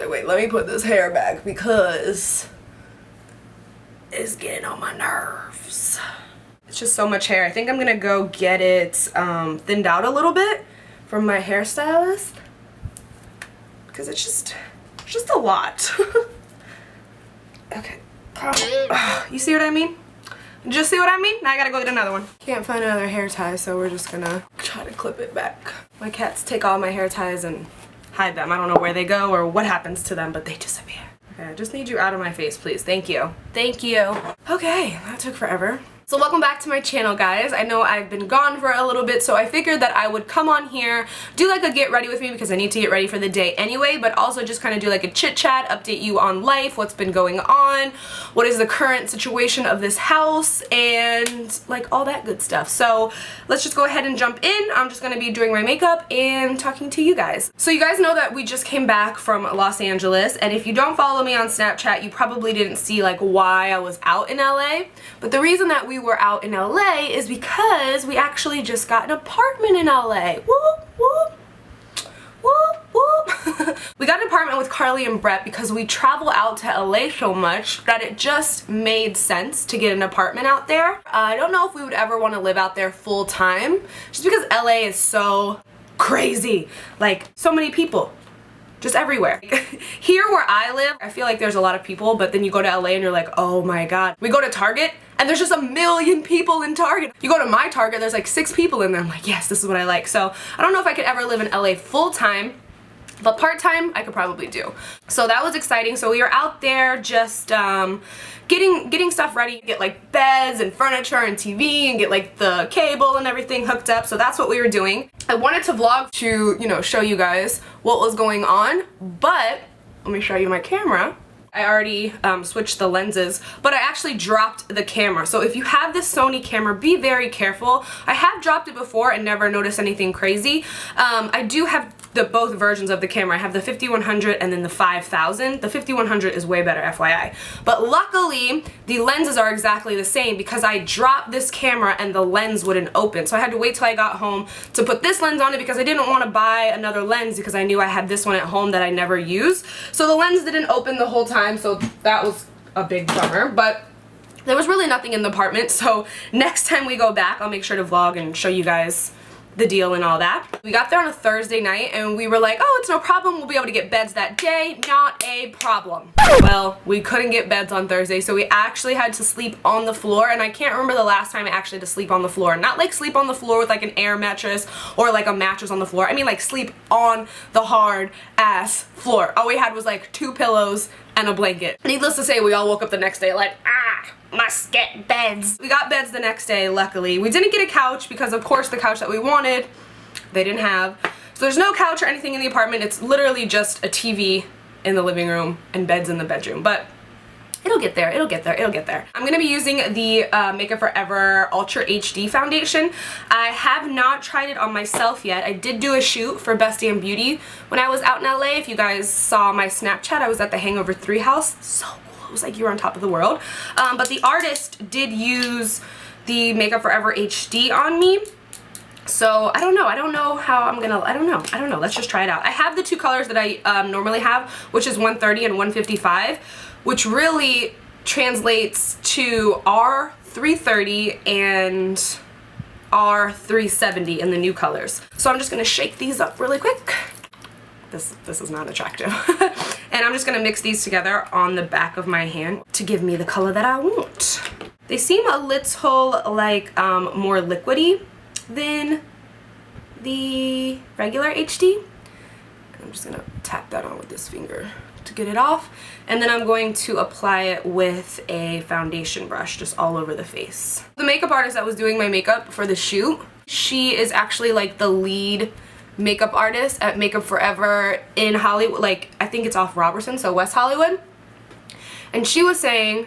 wait, let me put this hair back because it's getting on my nerves. It's just so much hair. I think I'm gonna go get it thinned out a little bit from my hairstylist because it's just a lot. Okay. You see what I mean? Just see what I mean? Now I gotta go get another one. Can't find another hair tie, so we're just gonna try to clip it back. My cats take all my hair ties and hide them. I don't know where they go or what happens to them, but they disappear. Okay, I just need you out of my face, please. Thank you. Thank you. Okay, that took forever. So welcome back to my channel, guys. I know I've been gone for a little bit, so I figured that I would come on here, do like a get ready with me because I need to get ready for the day anyway, but also just kind of do like a chit chat, update you on life, what's been going on, what is the current situation of this house, and like all that good stuff. So let's just go ahead and jump in. I'm just gonna be doing my makeup and talking to you guys. So you guys know that we just came back from Los Angeles, and if you don't follow me on Snapchat, you probably didn't see like why I was out in LA, but the reason that we were out in LA is because we actually just got an apartment in LA. Whoop, whoop, whoop, whoop. We got an apartment with Carly and Brett because we travel out to LA so much that it just made sense to get an apartment out there. I don't know if we would ever want to live out there full time just because LA is so crazy. Like, so many people. Just everywhere. Here where I live, I feel like there's a lot of people, but then you go to LA and you're like, oh my god. We go to Target and there's just a million people in Target. You go to my Target, there's like 6 people in there. I'm like, yes, this is what I like. So I don't know if I could ever live in LA full time, but part-time I could probably do. So that was exciting. So we were out there just getting stuff ready, get like beds and furniture and TV and get like the cable and everything hooked up. So that's what we were doing. I wanted to vlog to, you know, show you guys what was going on, but let me show you my camera. I already switched the lenses, but I actually dropped the camera. So if you have this Sony camera, be very careful. I have dropped it before and never noticed anything crazy. I do have both versions of the camera. I have the 5100 and then the 5000. The 5100 is way better, FYI. But luckily, the lenses are exactly the same because I dropped this camera and the lens wouldn't open. So I had to wait till I got home to put this lens on it because I didn't want to buy another lens because I knew I had this one at home that I never used. So the lens didn't open the whole time, so that was a big bummer. But there was really nothing in the apartment, so next time we go back, I'll make sure to vlog and show you guys the deal and all that. We got there on a Thursday night and we were like, oh, it's no problem, we'll be able to get beds that day. Not a problem. Well, we couldn't get beds on Thursday, so we actually had to sleep on the floor, and I can't remember the last time I actually had to sleep on the floor. Not like sleep on the floor with like an air mattress or like a mattress on the floor. I mean like sleep on the hard ass floor. All we had was like 2 pillows and a blanket. Needless to say, we all woke up the next day like, must get beds. We got beds the next day, luckily. We didn't get a couch because of course the couch that we wanted, they didn't have. So there's no couch or anything in the apartment. It's literally just a TV in the living room and beds in the bedroom. But it'll get there, it'll get there, it'll get there. I'm gonna be using the Makeup Forever Ultra HD foundation. I have not tried it on myself yet. I did do a shoot for Blvd N Beauty when I was out in LA. If you guys saw my Snapchat, I was at the Hangover 3 house. So cool. It was like you were on top of the world. But the artist did use the Makeup Forever HD on me. So I don't know how I'm gonna, I don't know, let's just try it out. I have the 2 colors that I normally have, which is 130 and 155, which really translates to R330 and R370 in the new colors. So I'm just gonna shake these up really quick. This is not attractive. And I'm just gonna mix these together on the back of my hand to give me the color that I want. They seem a little like more liquidy than the regular HD. I'm just gonna tap that on with this finger to get it off, and then I'm going to apply it with a foundation brush just all over the face. The makeup artist that was doing my makeup for the shoot, she is actually like the lead makeup artist at Makeup Forever in Hollywood, like I think it's off Robertson, so West Hollywood. And she was saying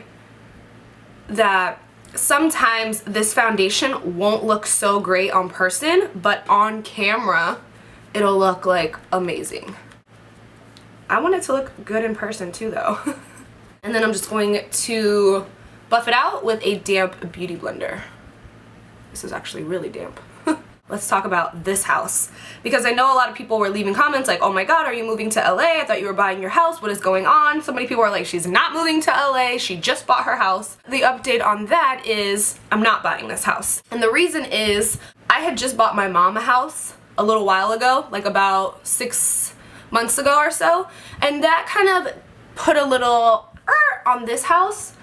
that sometimes this foundation won't look so great on person, but on camera it'll look like amazing. I want it to look good in person too though. And then I'm just going to buff it out with a damp beauty blender. This is actually really damp. Let's talk about this house, because I know a lot of people were leaving comments like, oh my god, are you moving to LA? I thought you were buying your house. What is going on? So many people are like, she's not moving to LA. She just bought her house. The update on that is I'm not buying this house. And the reason is I had just bought my mom a house a little while ago, like about 6 months ago or so. And that kind of put a little on this house,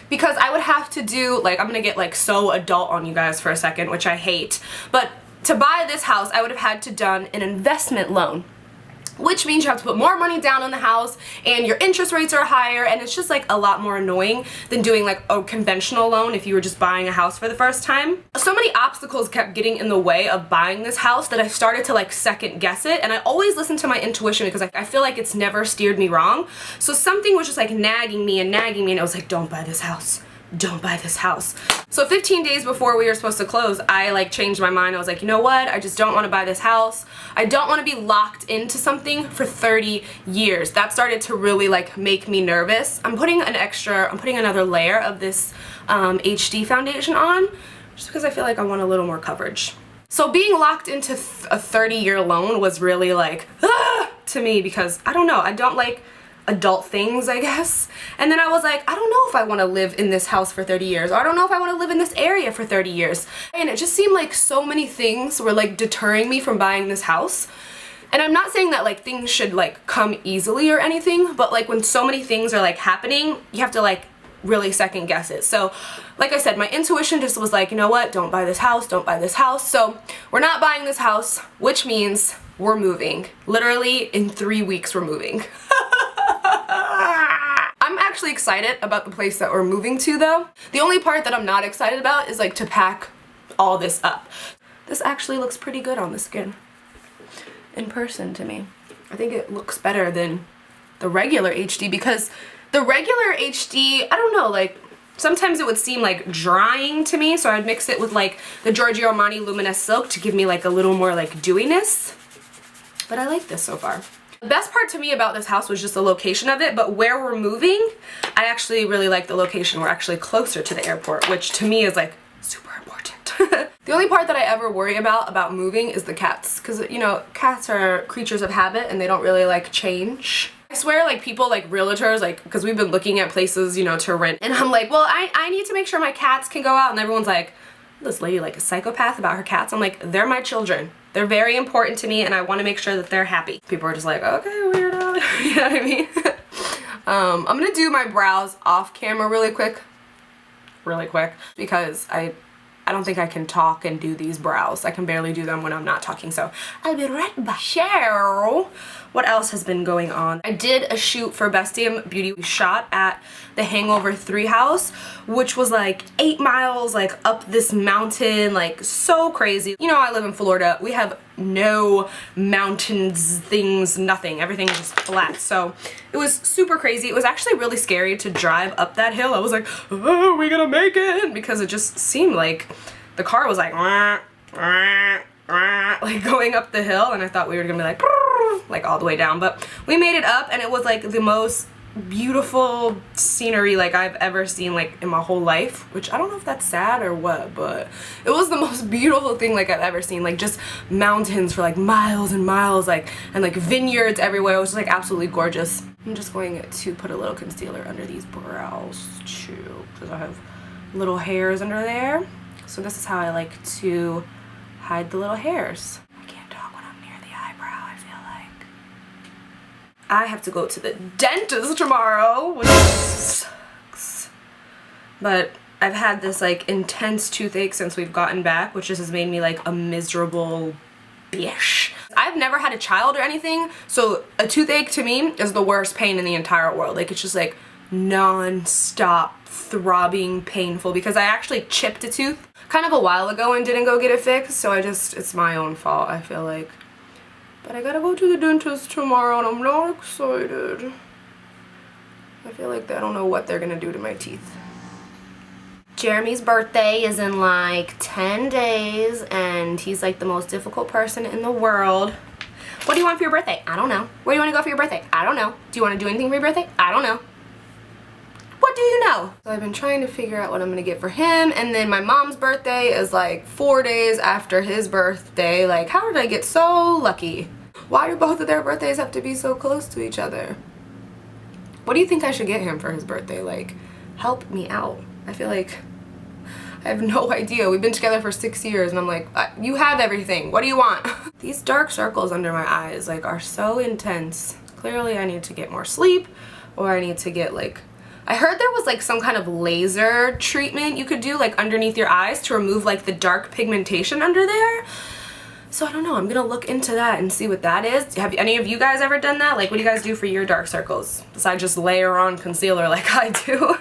because I would have to do, like, I'm gonna get like so adult on you guys for a second, which I hate, but to buy this house I would have had to done an investment loan, which means you have to put more money down on the house and your interest rates are higher, and it's just like a lot more annoying than doing like a conventional loan if you were just buying a house for the first time. So many obstacles kept getting in the way of buying this house that I started to like second guess it, and I always listen to my intuition because I feel like it's never steered me wrong. So something was just like nagging me and I was like, don't buy this house. Don't buy this house. So 15 days before we were supposed to close, I like changed my mind. I was like, you know what? I just don't want to buy this house. I don't want to be locked into something for 30 years. That started to really like make me nervous. I'm putting another layer of this HD foundation on just because I feel like I want a little more coverage. So being locked into a 30-year loan was really like, to me, because I don't know, I don't like adult things, I guess. And then I was like, I don't know if I want to live in this house for 30 years, or I don't know if I want to live in this area for 30 years. And it just seemed like so many things were like deterring me from buying this house. And I'm not saying that like things should like come easily or anything, but like when so many things are like happening, you have to like really second guess it. So like I said, my intuition just was like, you know what, don't buy this house, don't buy this house. So we're not buying this house, which means we're moving. Literally in 3 weeks we're moving. I'm actually excited about the place that we're moving to though. The only part that I'm not excited about is like to pack all this up. This actually looks pretty good on the skin in person to me. I think it looks better than the regular HD, because the regular HD, I don't know, like sometimes it would seem like drying to me, so I'd mix it with like the Giorgio Armani Luminous Silk to give me like a little more like dewiness. But I like this so far. The best part to me about this house was just the location of it, but where we're moving, I actually really like the location. We're actually closer to the airport, which to me is like super important. The only part that I ever worry about moving is the cats, because you know, cats are creatures of habit and they don't really like change. I swear, like people like realtors, like, because we've been looking at places, you know, to rent, and I'm like, well, I need to make sure my cats can go out, and everyone's like, this lady like a psychopath about her cats. I'm like, they're my children. They're very important to me and I want to make sure that they're happy. People are just like, okay, weirdo. You know what I mean? I'm gonna do my brows off camera really quick, because I don't think I can talk and do these brows. I can barely do them when I'm not talking, so I'll be right back. Cheryl, what else has been going on? I did a shoot for Bestium Beauty. We shot at the Hangover 3 house, which was like 8 miles like up this mountain, like so crazy. You know, I live in Florida. We have no mountains, things, nothing. Everything is just flat. So it was super crazy. It was actually really scary to drive up that hill. I was like, oh, are we gonna make it? Because it just seemed like the car was like, wah, wah, wah, like going up the hill, and I thought we were gonna be like all the way down, but we made it up, and it was like the most beautiful scenery like I've ever seen like in my whole life, which I don't know if that's sad or what, but it was the most beautiful thing like I've ever seen. Like just mountains for like miles and miles, like, and like vineyards everywhere. It was just like absolutely gorgeous. I'm just going to put a little concealer under these brows too, because I have little hairs under there. So this is how I like to hide the little hairs. I can't talk when I'm near the eyebrow, I feel like. I have to go to the dentist tomorrow, which sucks. But I've had this like intense toothache since we've gotten back, which just has made me like a miserable bitch. I've never had a child or anything, so a toothache to me is the worst pain in the entire world. Like it's just like non-stop throbbing painful, because I actually chipped a tooth kind of a while ago and didn't go get it fixed, so it's my own fault, I feel like. But I gotta go to the dentist tomorrow and I'm not excited. I feel like I don't know what they're gonna do to my teeth. Jeremy's birthday is in like 10 days and he's like the most difficult person in the world. What do you want for your birthday? I don't know. Where do you want to go for your birthday? I don't know. Do you want to do anything for your birthday? I don't know. What do you know. So I've been trying to figure out what I'm gonna get for him, and then my mom's birthday is like 4 days after his birthday. Like, how did I get so lucky? Why do both of their birthdays have to be so close to each other? What do you think I should get him for his birthday? Like, help me out. I feel like I have no idea. We've been together for 6 years and I'm like, you have everything. What do you want? These dark circles under my eyes like are so intense. Clearly I need to get more sleep, or I need to get like, I heard there was like some kind of laser treatment you could do like underneath your eyes to remove like the dark pigmentation under there. So I don't know, I'm gonna look into that and see what that is. Have any of you guys ever done that? Like, what do you guys do for your dark circles besides just layer on concealer like I do?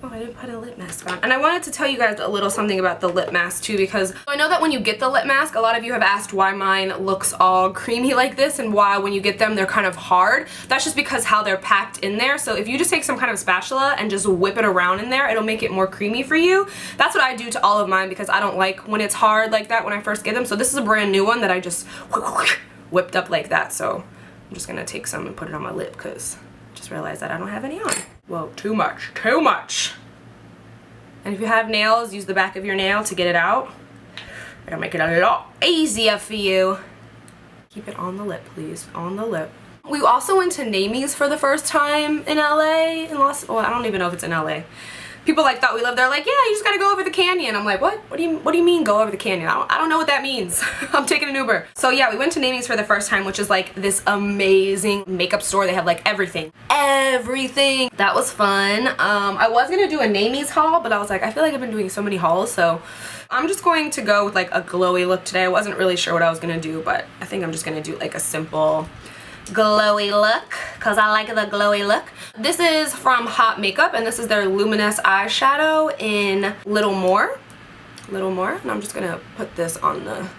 Oh, I didn't put a lip mask on. And I wanted to tell you guys a little something about the lip mask too, because I know that when you get the lip mask, a lot of you have asked why mine looks all creamy like this and why when you get them they're kind of hard. That's just because how they're packed in there. So if you just take some kind of spatula and just whip it around in there, it'll make it more creamy for you. That's what I do to all of mine because I don't like when it's hard like that when I first get them. So this is a brand new one that I just whipped up like that. So I'm just gonna take some and put it on my lip because I just realized that I don't have any on. Well, too much, too much. And if you have nails, use the back of your nail to get it out. It'll make it a lot easier for you. Keep it on the lip, please, on the lip. We also went to Namie's for the first time in LA, well, I don't even know if it's in LA. People like thought we lived there, like, yeah, you just gotta go over the canyon. I'm like, what? What do you mean go over the canyon? I don't know what that means. I'm taking an Uber. So yeah, we went to Namie's for the first time, which is like this amazing makeup store. They have like everything. Everything. That was fun. I was gonna do a Namie's haul, but I was like, I feel like I've been doing so many hauls, so I'm just going to go with like a glowy look today. I wasn't really sure what I was gonna do, but I think I'm just gonna do like a simple glowy look because I like the glowy look. This is from Hot Makeup and this is their luminous eyeshadow in Little More. And I'm just gonna put this on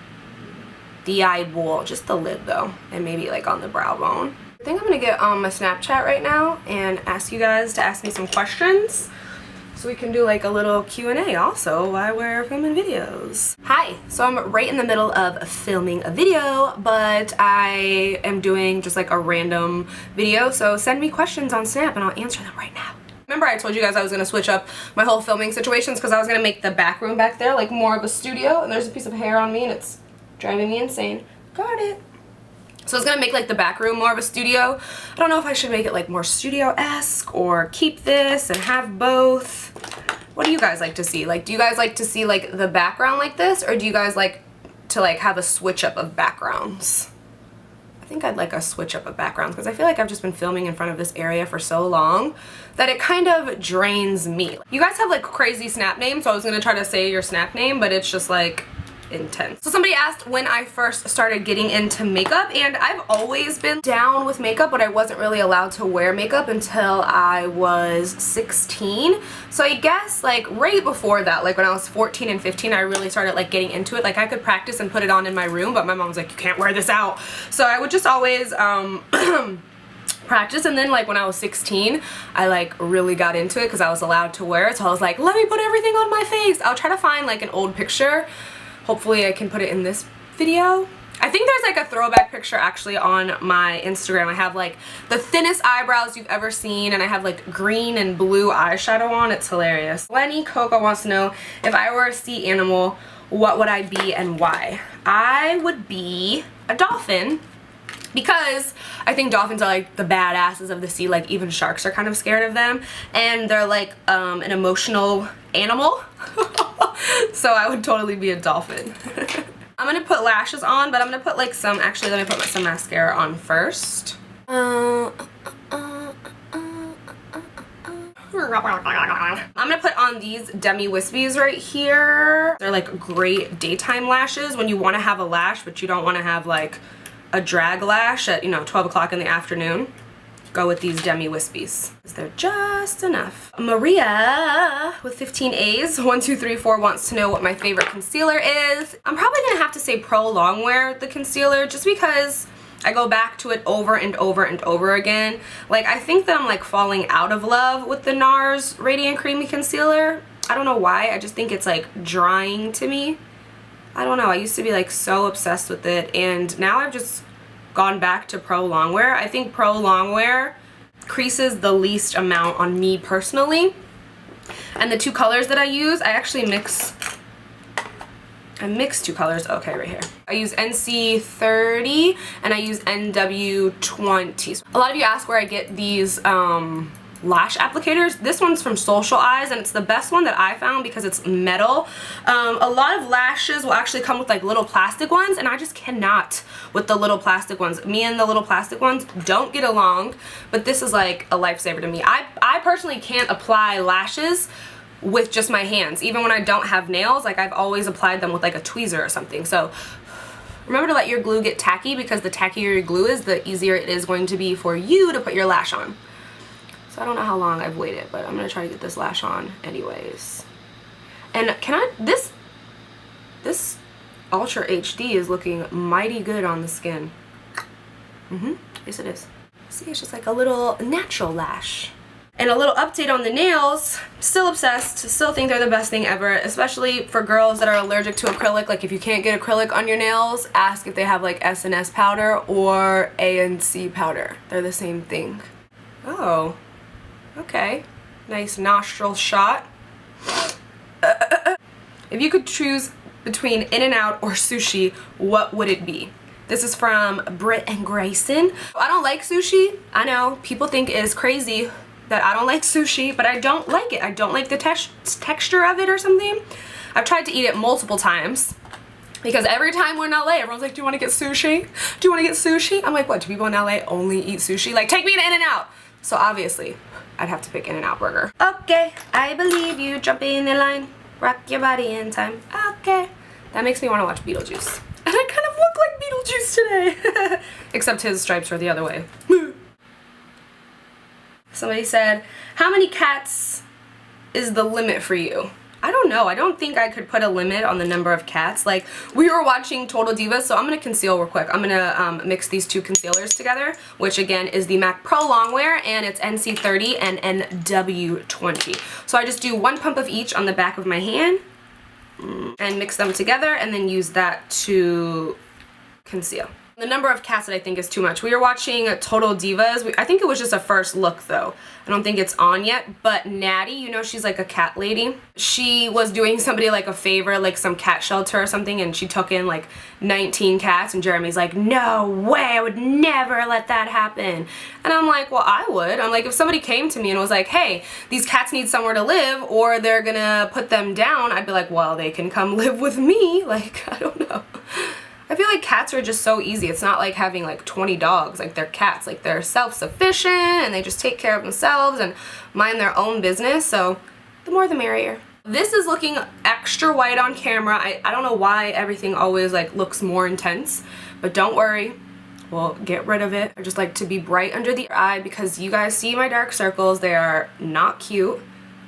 the eyeball, just the lid though, and maybe like on the brow bone. I think I'm gonna get on my Snapchat right now and ask you guys to ask me some questions so we can do like a little Q&A also while we're filming videos. Hi, so I'm right in the middle of filming a video, but I am doing just like a random video, so send me questions on Snap and I'll answer them right now. Remember I told you guys I was gonna switch up my whole filming situations because I was gonna make the back room back there like more of a studio, and there's a piece of hair on me and it's driving me insane. Got it. So I was gonna make like the back room more of a studio. I don't know if I should make it like more studio-esque or keep this and have both. What do you guys like to see? Like, do you guys like to see like the background like this, or do you guys like to like have a switch up of backgrounds? I think I'd like a switch up of backgrounds because I feel like I've just been filming in front of this area for so long that it kind of drains me. You guys have like crazy Snap names, so I was gonna try to say your Snap name, but it's just like intense. So somebody asked when I first started getting into makeup, and I've always been down with makeup, but I wasn't really allowed to wear makeup until I was 16. So I guess like right before that, like when I was 14 and 15, I really started like getting into it. Like I could practice and put it on in my room, but my mom was like, you can't wear this out. So I would just always practice, and then like when I was 16 I like really got into it because I was allowed to wear it, so I was like, let me put everything on my face. I'll try to find like an old picture. Hopefully I can put it in this video. I think there's like a throwback picture actually on my Instagram. I have like the thinnest eyebrows you've ever seen, and I have like green and blue eyeshadow on. It's hilarious. Lenny Coco wants to know, if I were a sea animal, what would I be and why? I would be a dolphin, because I think dolphins are like the badasses of the sea. Like even sharks are kind of scared of them, and they're like an emotional animal. So I would totally be a dolphin. I'm gonna put lashes on, but I'm gonna put like some, actually let me put some mascara on first. I'm gonna put on these Demi Wispies right here. They're like great daytime lashes when you want to have a lash but you don't want to have like a drag lash at, you know, 12 o'clock in the afternoon. Go with these Demi Wispies. They're just enough. Maria with 15 A's 1234 wants to know what my favorite concealer is. I'm probably gonna have to say Pro Longwear, the concealer, just because I go back to it over and over and over again. Like I think that I'm like falling out of love with the NARS Radiant Creamy Concealer. I don't know why, I just think it's like drying to me. I don't know, I used to be like so obsessed with it, and now I've just gone back to Pro Longwear. I think Pro Longwear creases the least amount on me personally. And the two colors that I use, I actually mix two colors. Okay, right here. I use NC30 and I use NW20. A lot of you ask where I get these lash applicators. This one's from Social Eyes, and it's the best one that I found because it's metal. A lot of lashes will actually come with like little plastic ones, and I just cannot with the little plastic ones. Me and the little plastic ones don't get along, but this is like a lifesaver to me. I personally can't apply lashes with just my hands. Even when I don't have nails, like I've always applied them with like a tweezer or something. So remember to let your glue get tacky, because the tackier your glue is, the easier it is going to be for you to put your lash on. So I don't know how long I've waited, but I'm gonna try to get this lash on anyways. And this Ultra HD is looking mighty good on the skin. Yes it is. See, it's just like a little natural lash. And a little update on the nails, still obsessed, still think they're the best thing ever, especially for girls that are allergic to acrylic. Like if you can't get acrylic on your nails, ask if they have like S&S powder or ANC powder. They're the same thing. Oh. Okay, nice nostril shot. If you could choose between In-N-Out or sushi, what would it be? This is from Britt and Grayson. I don't like sushi. I know, people think it is crazy that I don't like sushi, but I don't like it. I don't like the texture of it or something. I've tried to eat it multiple times, because every time we're in LA, everyone's like, do you want to get sushi? Do you want to get sushi? I'm like, what, do people in LA only eat sushi? Like, take me to In-N-Out. So obviously, I'd have to pick In-N-Out burger. Okay, I believe you. Jump in the line. Rock your body in time. Okay. That makes me want to watch Beetlejuice. And I kind of look like Beetlejuice today. Except his stripes are the other way. Somebody said, how many cats is the limit for you? I don't know. I don't think I could put a limit on the number of cats. Like, we were watching Total Divas, so I'm going to conceal real quick. I'm going to mix these two concealers together, which again is the MAC Pro Longwear, and it's NC30 and NW20. So I just do one pump of each on the back of my hand and mix them together, and then use that to conceal. The number of cats that I think is too much. We were watching Total Divas. I think it was just a first look though. I don't think it's on yet, but Natty, you know, she's like a cat lady. She was doing somebody like a favor, like some cat shelter or something, and she took in like 19 cats, and Jeremy's like, no way, I would never let that happen. And I'm like, well, I would. I'm like, if somebody came to me and was like, hey, these cats need somewhere to live, or they're gonna put them down, I'd be like, well, they can come live with me. Like, I don't know. I feel like cats are just so easy. It's not like having like 20 dogs. Like, they're cats. Like, they're self-sufficient and they just take care of themselves and mind their own business. So the more the merrier. This is looking extra white on camera. I don't know why everything always like looks more intense, but don't worry. We'll get rid of it. I just like to be bright under the eye, because you guys see my dark circles. They are not cute.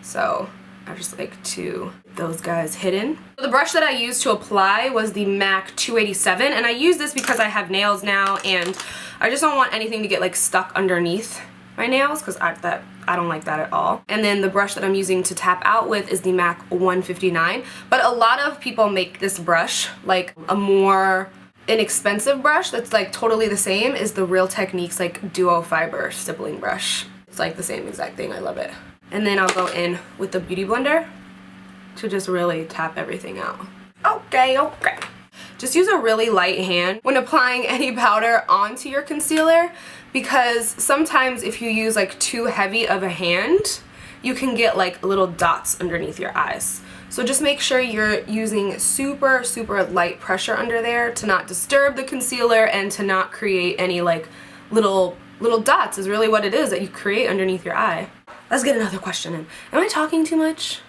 So I just like to get those guys hidden. The brush that I used to apply was the MAC 287, and I use this because I have nails now, and I just don't want anything to get like stuck underneath my nails, because I don't like that at all. And then the brush that I'm using to tap out with is the MAC 159, but a lot of people make this brush like a more inexpensive brush that's like totally the same is the Real Techniques like Duo Fiber stippling brush. It's like the same exact thing. I love it. And then I'll go in with the Beauty Blender to just really tap everything out. Okay. Just use a really light hand when applying any powder onto your concealer, because sometimes if you use like too heavy of a hand, you can get like little dots underneath your eyes. So just make sure you're using super, super light pressure under there to not disturb the concealer and to not create any like little dots is really what it is that you create underneath your eye. Let's get another question in. Am I talking too much?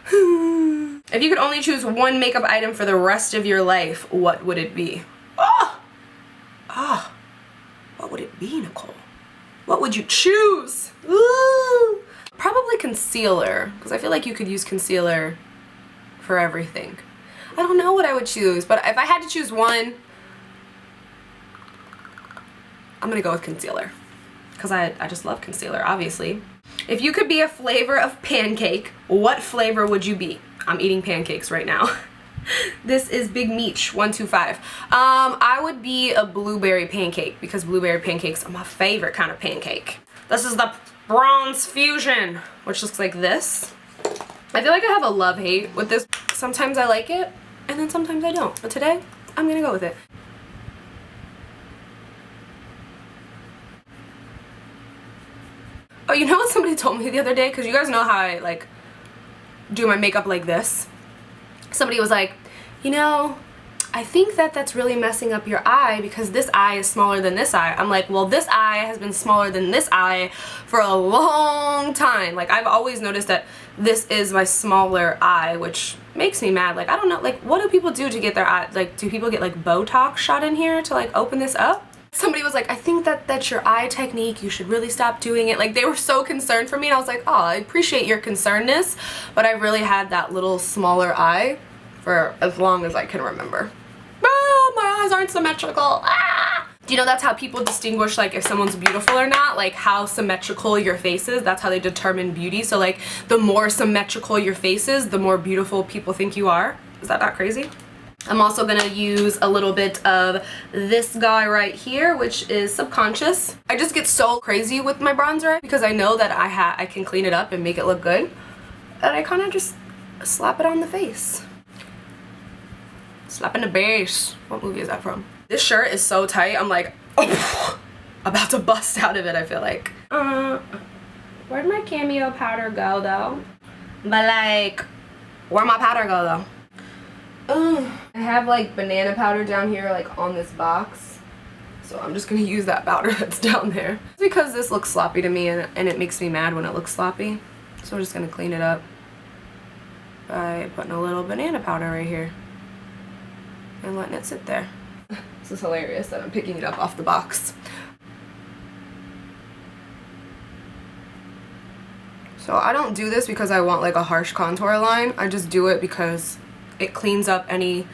If you could only choose one makeup item for the rest of your life, what would it be? What would it be, Nicole? What would you choose? Ooh. Probably concealer, because I feel like you could use concealer for everything. I don't know what I would choose, but if I had to choose one, I'm gonna go with concealer, because I just love concealer, obviously. If you could be a flavor of pancake, what flavor would you be? I'm eating pancakes right now. This is Big Meech 125. I would be a blueberry pancake, because blueberry pancakes are my favorite kind of pancake. This is the Bronze Fusion, which looks like this. I feel like I have a love-hate with this. Sometimes I like it, and then sometimes I don't. But today, I'm gonna go with it. Oh, you know what somebody told me the other day? Because you guys know how I, like, do my makeup like this. Somebody was like, you know, I think that that's really messing up your eye because this eye is smaller than this eye. I'm like, well, this eye has been smaller than this eye for a long time. Like, I've always noticed that this is my smaller eye, which makes me mad. Like, I don't know, like, what do people do to get their eye, like, do people get, like, Botox shot in here to, like, open this up? Somebody was like, I think that that's your eye technique. You should really stop doing it. Like, they were so concerned for me, and I was like, oh, I appreciate your concernedness, but I really had that little smaller eye for as long as I can remember. Oh, my eyes aren't symmetrical. Ah! Do you know that's how people distinguish, like, if someone's beautiful or not? Like, how symmetrical your face is. That's how they determine beauty. So, like, the more symmetrical your face is, the more beautiful people think you are. Is that not crazy? I'm also gonna use a little bit of this guy right here, which is Subconscious. I just get so crazy with my bronzer because I know that I can clean it up and make it look good. And I kind of just slap it on the face. Slap in the base. What movie is that from? This shirt is so tight. I'm like, oh, about to bust out of it, I feel like. Where'd my Cameo powder go, though? But, like, where'd my powder go, though? I have, like, banana powder down here, like, on this box. So I'm just gonna use that powder that's down there. It's because this looks sloppy to me, and it makes me mad when it looks sloppy. So I'm just gonna clean it up by putting a little banana powder right here. And letting it sit there. This is hilarious that I'm picking it up off the box. So I don't do this because I want like a harsh contour line. I just do it because it cleans up any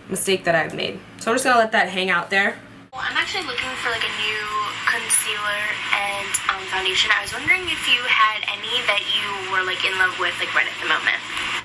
mistake that I've made. So I'm just gonna let that hang out there. Well, I'm actually looking for like a new concealer and foundation. I was wondering if you had any that you were like in love with like right at the moment.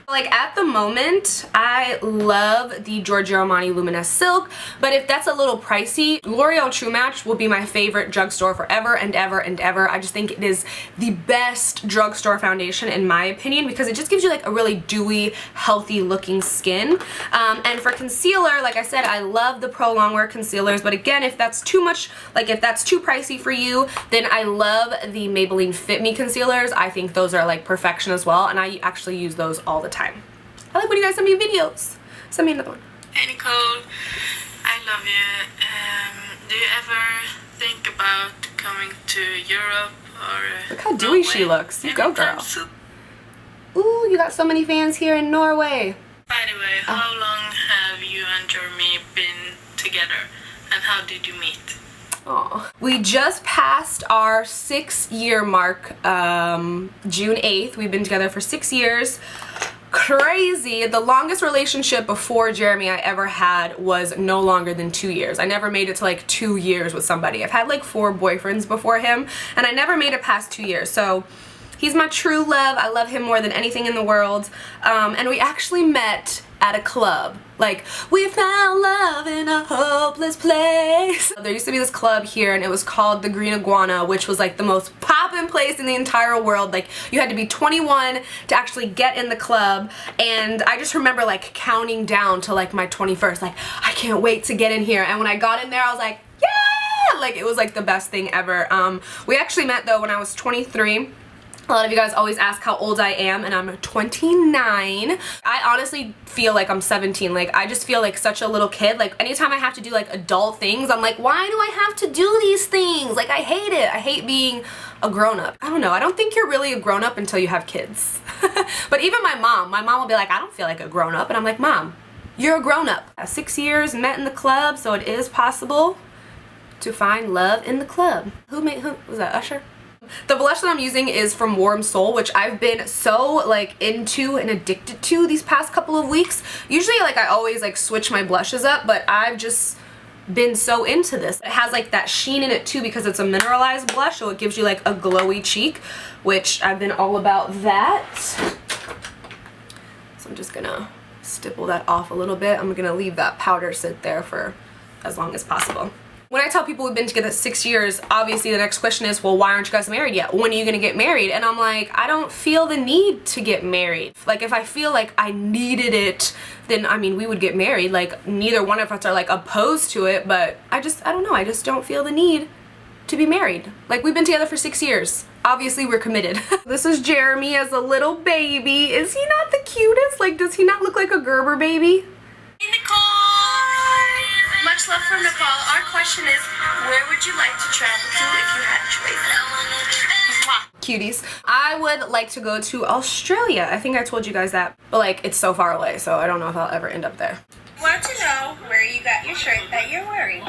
Like at the moment, I love the Giorgio Armani Luminous Silk, but if that's a little pricey, L'Oreal True Match will be my favorite drugstore forever and ever and ever. I just think it is the best drugstore foundation in my opinion because it just gives you like a really dewy, healthy looking skin. And for concealer, like I said, I love the Pro Longwear concealers, but again, if that's too much, like if that's too pricey for you, then I love the Maybelline Fit Me concealers. I think those are like perfection as well, and I actually use those all the time. I like when you guys send me videos. Send me another one. Hey Nicole, I love you. Do you ever think about coming to Europe or look how dewy she looks. You go, girl. Ooh, you got so many fans here in Norway. By the way, how long have you and Jeremy been together, and how did you meet? Aw. We just passed our 6-year mark, June 8th. We've been together for 6 years. Crazy. The longest relationship before Jeremy I ever had was no longer than 2 years. I never made it to like 2 years with somebody. I've had like 4 boyfriends before him, and I never made it past 2 years. So he's my true love. I love him more than anything in the world. And we actually met at a club. Like, we found love in a hopeless place. There used to be this club here, and it was called the Green Iguana, which was like the most poppin' place in the entire world. Like, you had to be 21 to actually get in the club, and I just remember like counting down to like my 21st. Like, I can't wait to get in here. And when I got in there, I was like, yeah! Like, it was like the best thing ever. We actually met though when I was 23. A lot of you guys always ask how old I am, and I'm 29. I honestly feel like I'm 17. Like, I just feel like such a little kid. Like, anytime I have to do like adult things, I'm like, why do I have to do these things? Like, I hate it. I hate being a grown-up. I don't know. I don't think you're really a grown-up until you have kids. But even my mom will be like, I don't feel like a grown-up. And I'm like, Mom, you're a grown-up. 6 years, met in the club, so it is possible to find love in the club. Who was that, Usher? The blush that I'm using is from Warm Soul, which I've been so like into and addicted to these past couple of weeks. Usually like I always like switch my blushes up, but I've just been so into this. It has like that sheen in it too because it's a mineralized blush, so it gives you like a glowy cheek, which I've been all about that. So I'm just gonna stipple that off a little bit. I'm gonna leave that powder sit there for as long as possible. When I tell people we've been together 6 years, obviously the next question is, well, why aren't you guys married yet? When are you gonna get married? And I'm like, I don't feel the need to get married. Like, if I feel like I needed it, then I mean, we would get married. Like, neither one of us are like opposed to it, but I don't know, I just don't feel the need to be married. Like, we've been together for 6 years. Obviously we're committed. This is Jeremy as a little baby. Is he not the cutest? Like, does he not look like a Gerber baby? Hey Nicole! Much love from Nicole. Our question is, where would you like to travel to if you had a choice? Cuties. I would like to go to Australia. I think I told you guys that, but like, it's so far away, so I don't know if I'll ever end up there. Want to know where you got your shirt that you're wearing?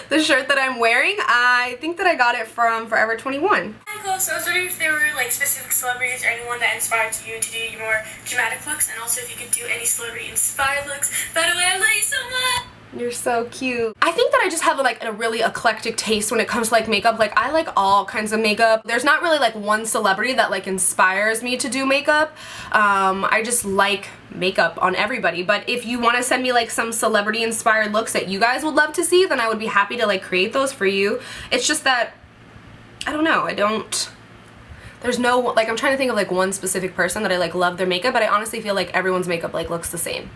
The shirt that I'm wearing, I think that I got it from Forever 21. Cool. So I was wondering if there were like specific celebrities or anyone that inspired you to do your more dramatic looks, and also if you could do any celebrity inspired looks. By the way, I love you so much. You're so cute. I think that I just have like a really eclectic taste when it comes to like makeup. Like, I like all kinds of makeup. There's not really like one celebrity that like inspires me to do makeup. I just like makeup on everybody. But if you want to send me like some celebrity inspired looks that you guys would love to see, then I would be happy to like create those for you. It's just that, I don't know, there's no, like, I'm trying to think of like one specific person that I like love their makeup, but I honestly feel like everyone's makeup like looks the same,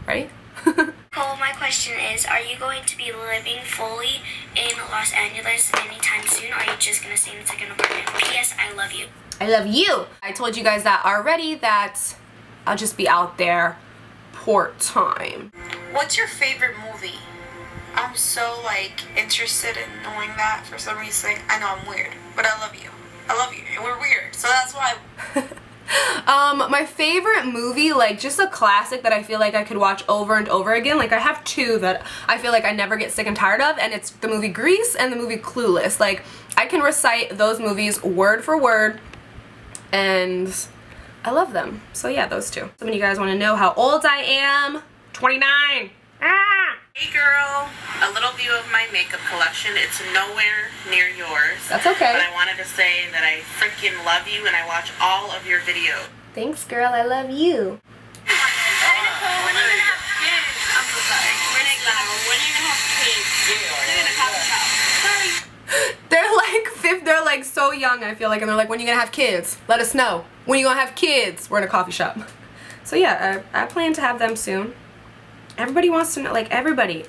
right? Nicole, my question is, are you going to be living fully in Los Angeles anytime soon, or are you just going to stay in a second apartment? P.S. I love you. I love you. I told you guys that already, that I'll just be out there port time. What's your favorite movie? I'm so like interested in knowing that for some reason. Like, I know I'm weird, but I love you. I love you, and we're weird, so that's why. My favorite movie, like just a classic that I feel like I could watch over and over again, like I have two that I feel like I never get sick and tired of, and it's the movie Grease and the movie Clueless. Like, I can recite those movies word for word, and I love them. So yeah, those two. Some of you guys want to know how old I am. 29. Ah! Hey girl, a little view of my makeup collection. It's nowhere near yours. That's okay. But I wanted to say that I freaking love you and I watch all of your videos. Thanks, girl. I love you. Hey Nicole, when are you going to have kids? I'm so sorry. When are you gonna have kids? We're doing a coffee shop. Sorry. They're like so young, I feel like, and they're like, when are you gonna have kids? Let us know. When are you gonna have kids? We're in a coffee shop. So yeah, I plan to have them soon. Everybody wants to know, like, everybody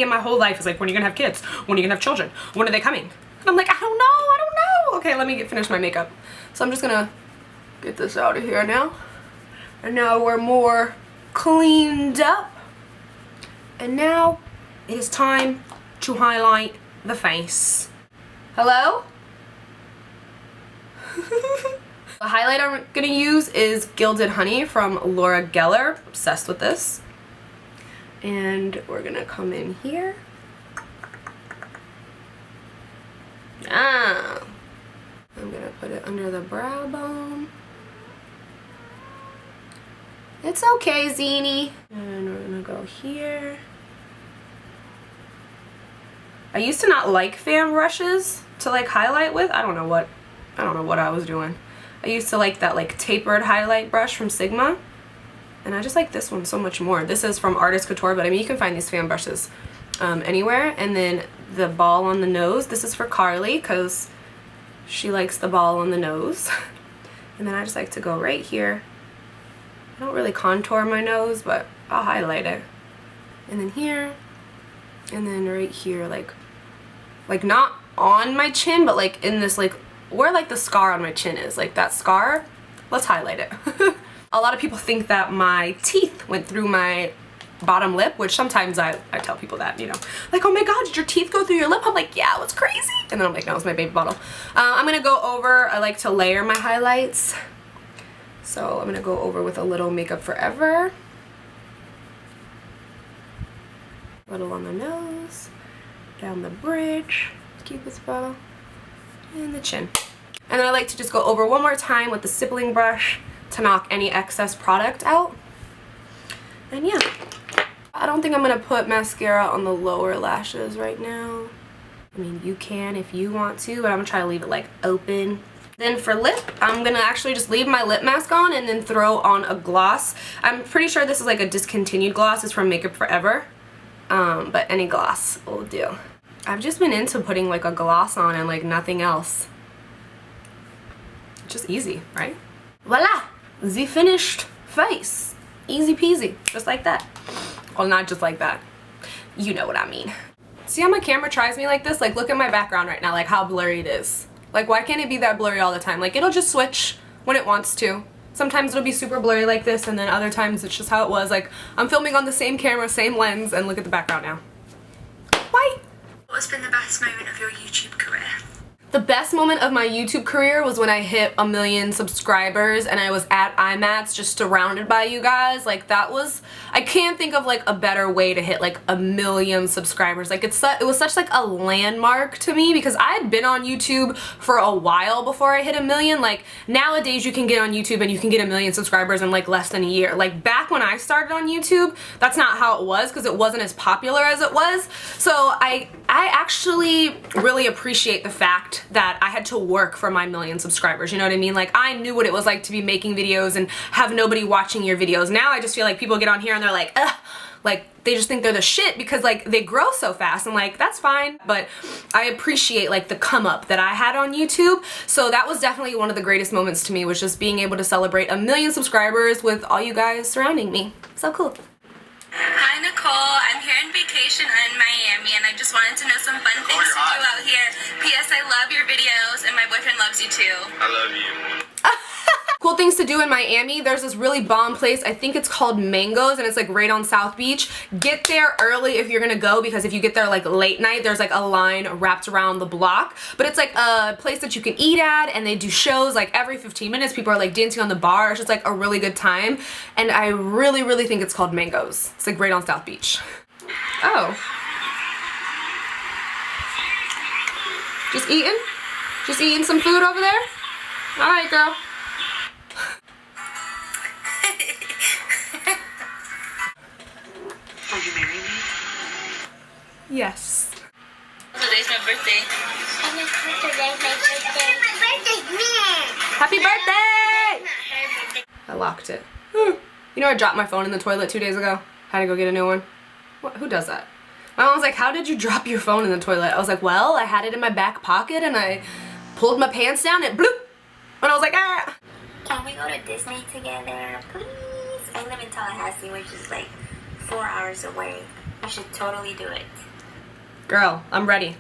in my whole life is like, when are you gonna have kids? When are you gonna have children? When are they coming? And I'm like, I don't know. Okay, let me finish my makeup. So I'm just gonna get this out of here now. And now we're more cleaned up. And now it is time to highlight the face. Hello? The highlight I'm gonna use is Gilded Honey from Laura Geller. Obsessed with this. And we're gonna come in here. I'm gonna put it under the brow bone. It's okay, Zini. And we're gonna go here. I used to not like fan brushes to like highlight with. I don't know what I was doing. I used to like that like tapered highlight brush from Sigma. And I just like this one so much more. This is from Artist Couture, but I mean, you can find these fan brushes anywhere. And then the ball on the nose, this is for Carly because she likes the ball on the nose. And then I just like to go right here. I don't really contour my nose, but I'll highlight it. And then here, and then right here, like not on my chin, but like in this, like where like the scar on my chin is, like that scar, let's highlight it. A lot of people think that my teeth went through my bottom lip, which sometimes I tell people that, you know, like, oh my god, did your teeth go through your lip? I'm like, yeah, it was crazy. And then I'm like, no, it's my baby bottle. I'm gonna go over, I like to layer my highlights. So I'm gonna go over with a little Makeup Forever. A little on the nose, down the bridge, Cupid's bow, and the chin. And then I like to just go over one more time with the stippling brush to knock any excess product out. And yeah, I don't think I'm gonna put mascara on the lower lashes right now. I mean, you can if you want to, but I'm gonna try to leave it like open. Then for lip, I'm gonna actually just leave my lip mask on and then throw on a gloss. I'm pretty sure this is like a discontinued gloss. It's from Makeup Forever. but any gloss will do. I've just been into putting like a gloss on and like nothing else. Just easy, right? Voila! The finished face. Easy peasy, just like that. Well, not just like that. You know what I mean. See how my camera tries me like this? Like, look at my background right now, like how blurry it is. Like, why can't it be that blurry all the time? Like, it'll just switch when it wants to. Sometimes it'll be super blurry like this, and then other times it's just how it was. Like, I'm filming on the same camera, same lens, and look at the background now. Why? What's been the best moment of your YouTube career? The best moment of my YouTube career was when I hit 1 million subscribers and I was at IMATS just surrounded by you guys. Like, that was, I can't think of like a better way to hit like 1 million subscribers. Like, it was such like a landmark to me because I had been on YouTube for a while before I hit 1 million. Like, nowadays you can get on YouTube and you can get 1 million subscribers in like less than a year. Like, back when I started on YouTube, that's not how it was because it wasn't as popular as it was. So I actually really appreciate the fact that I had to work for my 1 million subscribers, you know what I mean? Like, I knew what it was like to be making videos and have nobody watching your videos. Now I just feel like people get on here and they're like, ugh, like, they just think they're the shit because like they grow so fast, and like, that's fine, but I appreciate like the come up that I had on YouTube. So that was definitely one of the greatest moments to me, was just being able to celebrate 1 million subscribers with all you guys surrounding me. So cool. Hi Nicole, I'm here on vacation in Miami and I just wanted to know some fun things to do out here. P.S. I love your videos and my boyfriend loves you too. I love you. Cool things to do in Miami. There's this really bomb place. I think it's called Mangoes and it's like right on South Beach. Get there early if you're gonna go, because if you get there like late night, there's like a line wrapped around the block. But it's like a place that you can eat at, and they do shows like every 15 minutes. People are like dancing on the bar. It's just like a really good time. And I really, really think it's called Mangoes. It's like right on South Beach. Oh. Just eating? Just eating some food over there? All right, girl. Will you marry me? Yes. Today's my birthday. Happy birthday! I locked it. You know, I dropped my phone in the toilet 2 days ago. Had to go get a new one. What, who does that? My mom was like, how did you drop your phone in the toilet? I was like, well, I had it in my back pocket and I pulled my pants down and bloop! And I was like, ah! Can we go to Disney together, please? I live in Tallahassee, which is like 4 hours away. I should totally do it. Girl, I'm ready.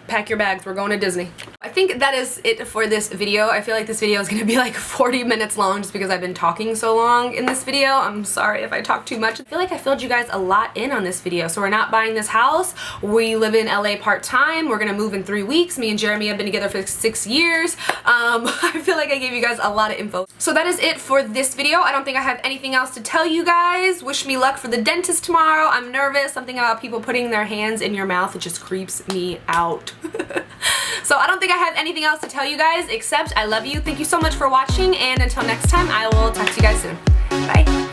Pack your bags, we're going to Disney. I think that is it for this video. I feel like this video is gonna be like 40 minutes long just because I've been talking so long in this video. I'm sorry if I talk too much. I feel like I filled you guys a lot in on this video. So we're not buying this house. We live in LA part-time. We're gonna move in 3 weeks. Me and Jeremy have been together for 6 years. I feel like I gave you guys a lot of info. So that is it for this video. I don't think I have anything else to tell you guys. Wish me luck for the dentist tomorrow. I'm nervous. Something about people putting their hands in your mouth, it just creeps me out. So I don't think I have anything else to tell you guys except I love you. Thank you so much for watching, and until next time, I will talk to you guys soon. Bye.